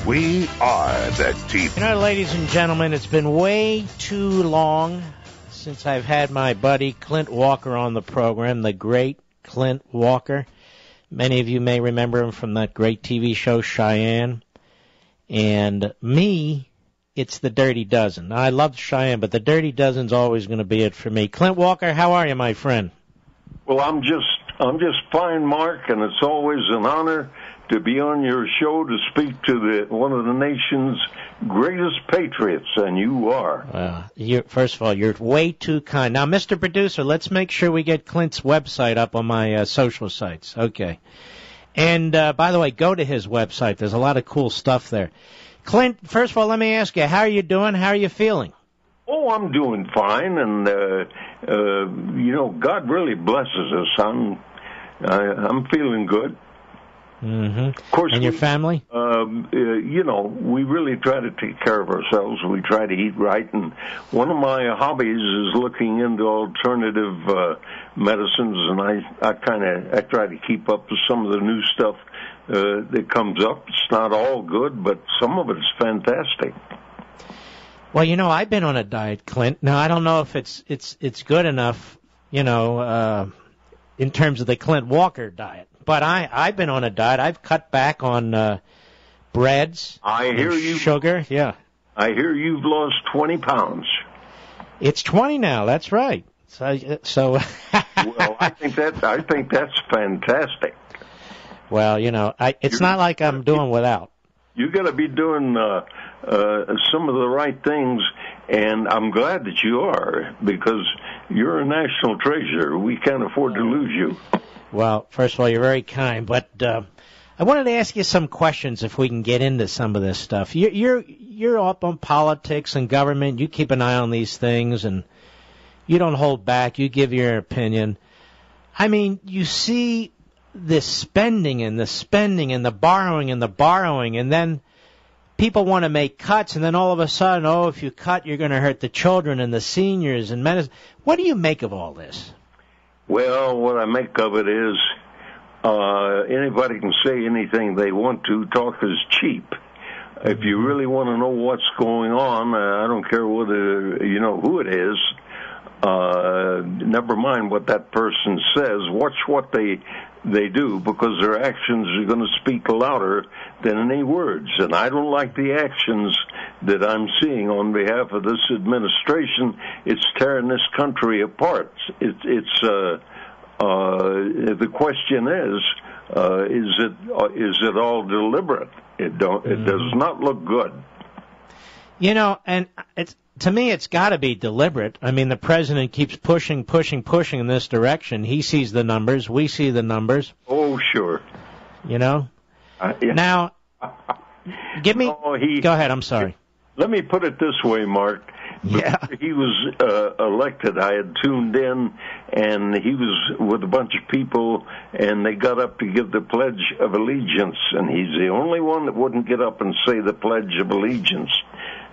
We are the TV. You know, ladies and gentlemen, it's been way too long since I've had my buddy Clint Walker on the program, the great Clint Walker. Many of you may remember him from that great TV show, Cheyenne. And me, it's the Dirty Dozen. Now, I love Cheyenne, but the Dirty Dozen's always going to be it for me. Clint Walker, how are you, my friend? Well, I'm just fine, Mark, and it's always an honor to be on your show to speak to one of the nation's greatest patriots, and you are. First of all, you're way too kind. Now, Mr. Producer, let's make sure we get Clint's website up on my social sites. Okay. And, by the way, go to his website. There's a lot of cool stuff there. Clint, first of all, let me ask you, how are you doing? How are you feeling? Oh, I'm doing fine, and, God really blesses us. I'm feeling good. Mm-hmm. Of course, and your family? We really try to take care of ourselves. We try to eat right, and one of my hobbies is looking into alternative medicines, and I try to keep up with some of the new stuff that comes up. It's not all good, but some of it's fantastic. Well, I've been on a diet, Clint. Now, I don't know if it's good enough, in terms of the Clint Walker diet. But I've been on a diet. I've cut back on breads, sugar. Yeah. I hear you've lost 20 pounds. It's 20 now. That's right. So. Well, I think that's fantastic. Well, it's not like I'm doing without. You got to be doing some of the right things, and I'm glad that you are, because you're a national treasure. We can't afford to lose you. Well, first of all, you're very kind, but I wanted to ask you some questions if we can get into some of this stuff. You're up on politics and government. You keep an eye on these things, and you don't hold back. You give your opinion. I mean, you see this spending and the borrowing, and then people want to make cuts, and then all of a sudden, if you cut, you're going to hurt the children and the seniors and medicine. What do you make of all this? Well, what I make of it is anybody can say anything they want to. Talk is cheap. If you really want to know what's going on, I don't care whether who it is. Never mind what that person says. Watch what they do, because their actions are going to speak louder than any words. And I don't like the actions that I'm seeing on behalf of this administration. It's tearing this country apart. The question is it all deliberate? It does not look good. And to me, it's got to be deliberate. I mean, the president keeps pushing in this direction. He sees the numbers. We see the numbers. Oh, sure. Yeah. Now, give me... Go ahead, I'm sorry. Let me put it this way, Mark. Yeah. Before he was elected, I had tuned in, and he was with a bunch of people, and they got up to give the Pledge of Allegiance, and he's the only one that wouldn't get up and say the Pledge of Allegiance.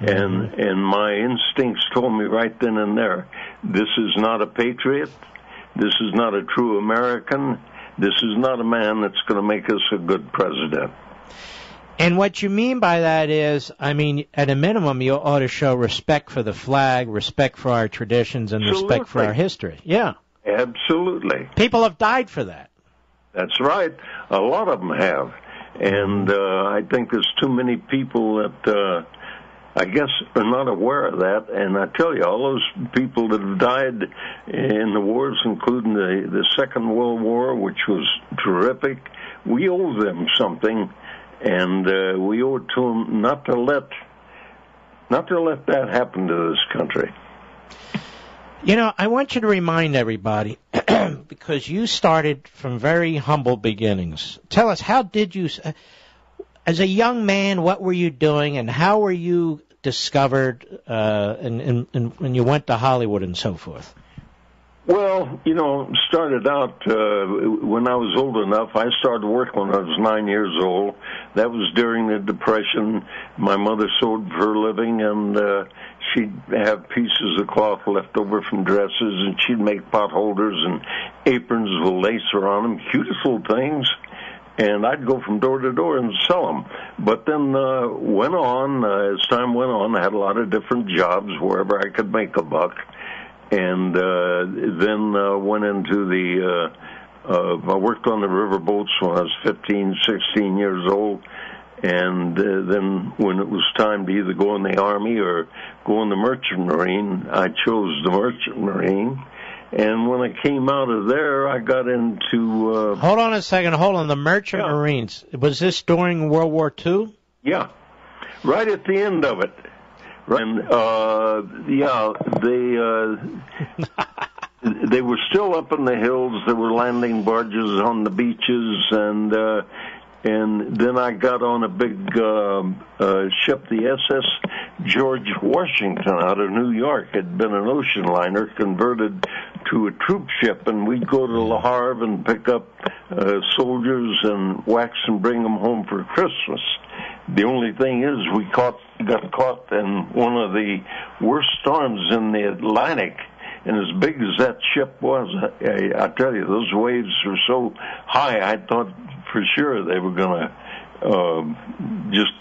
Mm-hmm. And my instincts told me right then and there, this is not a patriot, this is not a true American, this is not a man that's going to make us a good president. And what you mean by that is, I mean, at a minimum, you ought to show respect for the flag, respect for our traditions, and respect for our history. Yeah. Absolutely. People have died for that. That's right. A lot of them have. And I think there's too many people that, I guess, are not aware of that. And I tell you, all those people that have died in the wars, including the Second World War, which was terrific, we owe them something. And we owe it to them not to let that happen to this country. I want you to remind everybody, because you started from very humble beginnings. Tell us, how did you, as a young man, what were you doing, and how were you discovered, and when you went to Hollywood and so forth? Well, started out when I was old enough. I started work when I was 9 years old. That was during the Depression. My mother sewed for a living, and she'd have pieces of cloth left over from dresses, and she'd make pot holders and aprons with lace around them, cutest little things. and I'd go from door to door and sell them. But then went on, as time went on, I had a lot of different jobs wherever I could make a buck, and then went into the, I worked on the river boats when I was 15, 16 years old, and then when it was time to either go in the Army or go in the Merchant Marine, I chose the Merchant Marine. And when I came out of there, I got into... Hold on a second. Hold on. The Merchant Marines. Was this during World War II? Yeah. Right at the end of it. And, they were still up in the hills. There were landing barges on the beaches, and then I got on a big ship, the SS George Washington out of New York. It had been an ocean liner converted to a troop ship, and we'd go to Le Havre and pick up soldiers and wax and bring them home for Christmas. The only thing is we got caught in one of the worst storms in the Atlantic. And as big as that ship was, I tell you, those waves were so high, I thought for sure they were going to just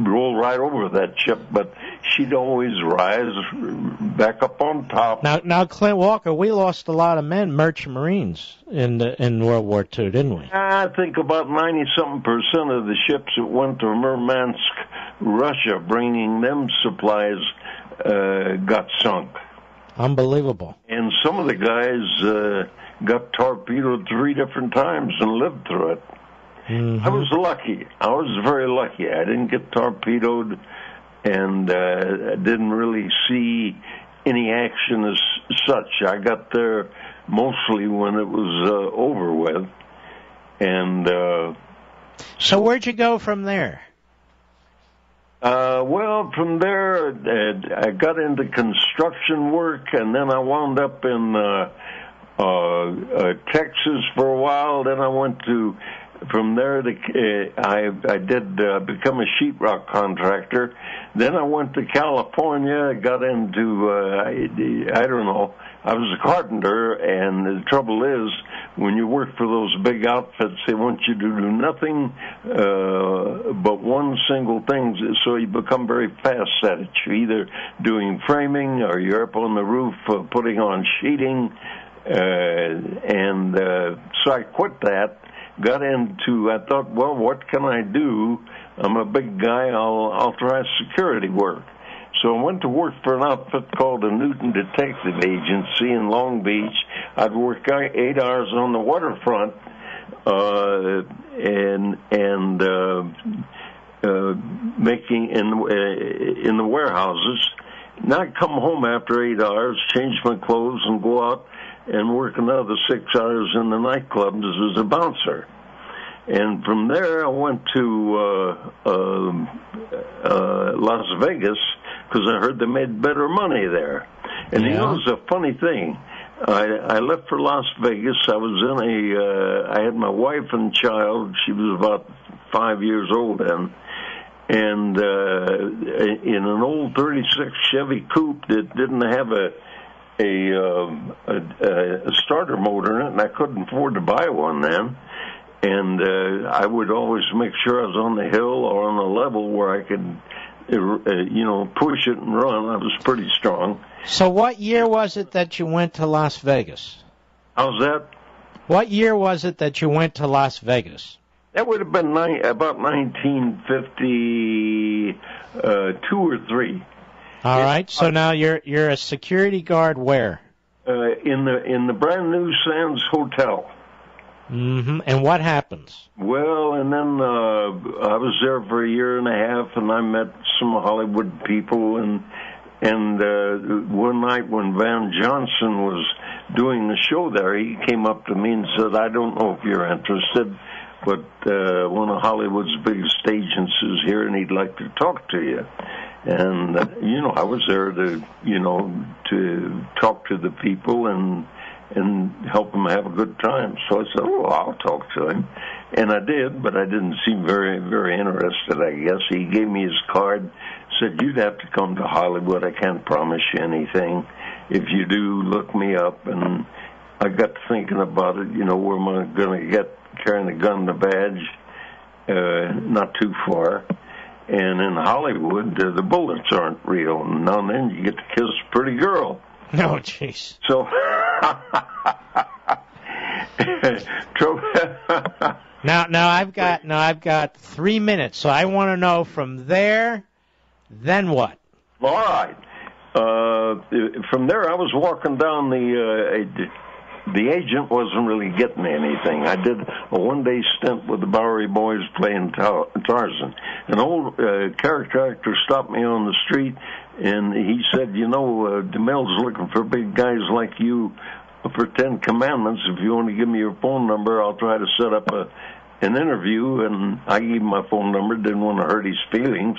roll right over that ship. But she'd always rise back up on top. Now, Clint Walker, we lost a lot of men, Merchant Marines, in World War II, didn't we? I think about 90-something% of the ships that went to Murmansk, Russia, bringing them supplies, got sunk. Unbelievable. And some of the guys got torpedoed 3 different times and lived through it. Mm-hmm. I was lucky. I was very lucky. I didn't get torpedoed, and I didn't really see any action as such. I got there mostly when it was over with. And so where'd you go from there? Well, from there, I got into construction work, and then I wound up in Texas for a while. Then I went to, from there, I did become a sheetrock contractor. Then I went to California, got into, I don't know, I was a carpenter, and the trouble is, when you work for those big outfits, they want you to do nothing but one single thing, so you become very fast at it. You're either doing framing or you're up on the roof putting on sheeting, and so I quit that, got into, I thought, well, what can I do? I'm a big guy, I'll try security work. So I went to work for an outfit called the Newton Detective Agency in Long Beach. I'd work 8 hours on the waterfront and making in the warehouses. And I'd come home after 8 hours, change my clothes, and go out and work another 6 hours in the nightclubs as a bouncer. And from there, I went to Las Vegas because I heard they made better money there. And you know, it was a funny thing. I left for Las Vegas. I was in I had my wife and child. She was about 5 years old then. And in an old 36 Chevy Coupe that didn't have a starter motor in it, and I couldn't afford to buy one then. And I would always make sure I was on the hill or on a level where I could, push it and run. I was pretty strong. So what year was it that you went to Las Vegas? How's that? What year was it that you went to Las Vegas? That would have been about 1952 or 3. All right. So now you're a security guard where? In the brand new Sands Hotel. Mm-hmm. And what happens? Well, and then I was there for a year and a half, and I met some Hollywood people, and one night when Van Johnson was doing the show there, he came up to me and said, I don't know if you're interested, but one of Hollywood's biggest agents is here, and he'd like to talk to you. And, I was there to talk to the people and help him have a good time. So I said, I'll talk to him. And I did, but I didn't seem very, very interested, I guess. He gave me his card, said, you'd have to come to Hollywood. I can't promise you anything. If you do, look me up. And I got thinking about it, where am I going to carrying a gun, the badge, not too far. And in Hollywood, the bullets aren't real. And now and then you get to kiss a pretty girl. Oh, jeez. So, now I've got 3 minutes. So I want to know from there, then what? All right. From there, I was walking down the agent wasn't really getting anything. I did a one-day stint with the Bowery Boys playing Tarzan. An old character actor stopped me on the street, and he said, DeMille's looking for big guys like you for 10 Commandments. If you want to give me your phone number, I'll try to set up an interview. And I gave him my phone number, didn't want to hurt his feelings,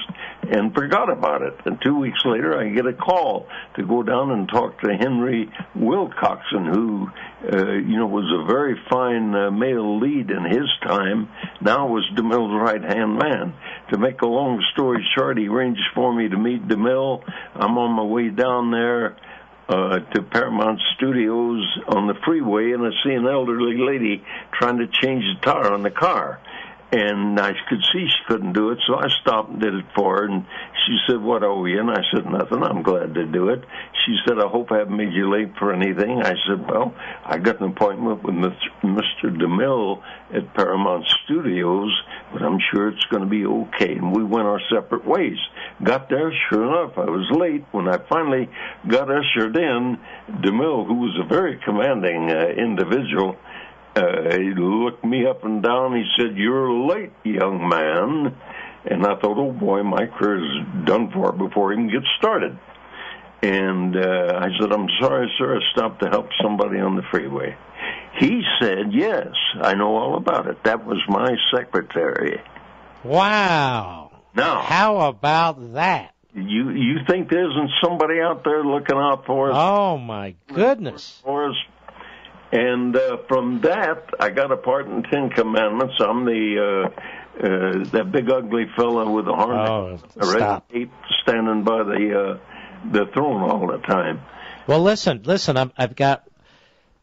and forgot about it. And 2 weeks later, I get a call to go down and talk to Henry Wilcoxon, who, was a very fine male lead in his time, now was DeMille's right-hand man. To make a long story short, he arranged for me to meet DeMille. I'm on my way down there to Paramount Studios on the freeway, and I see an elderly lady trying to change the tire on the car. And I could see she couldn't do it, so I stopped and did it for her. And she said, "What owe you?" And I said, "Nothing. I'm glad to do it." She said, "I hope I haven't made you late for anything." I said, "Well, I got an appointment with Mr. DeMille at Paramount Studios, but I'm sure it's going to be okay." And we went our separate ways. Got there, sure enough, I was late. When I finally got ushered in, DeMille, who was a very commanding individual, he looked me up and down. He said, "You're late, young man." And I thought, oh, boy, my career's done for before I even get started. And I said, "I'm sorry, sir. I stopped to help somebody on the freeway." He said, "Yes, I know all about it. That was my secretary." Wow. Now, how about that? You think there isn't somebody out there looking out for us? Oh, my goodness. For us? And from that, I got a part in 10 Commandments. I'm that big ugly fella with the horn, a red cape, standing by the throne all the time. Well, listen. I've got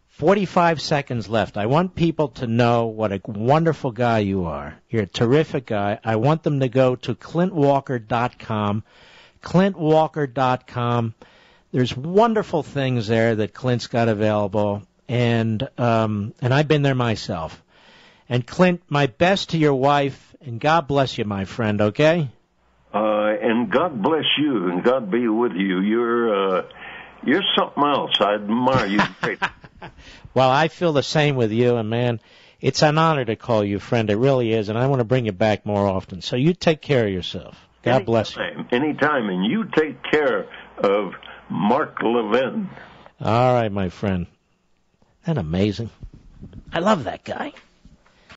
45 seconds left. I want people to know what a wonderful guy you are. You're a terrific guy. I want them to go to ClintWalker.com. ClintWalker.com. There's wonderful things there that Clint's got available. And I've been there myself. And Clint, my best to your wife, and God bless you, my friend, okay? And God bless you, and God be with you. You're something else. I admire you. Well, I feel the same with you, and man, it's an honor to call you friend. It really is, and I want to bring you back more often. So you take care of yourself. God bless you. Anytime, and you take care of Mark Levin. All right, my friend. Isn't that amazing? I love that guy.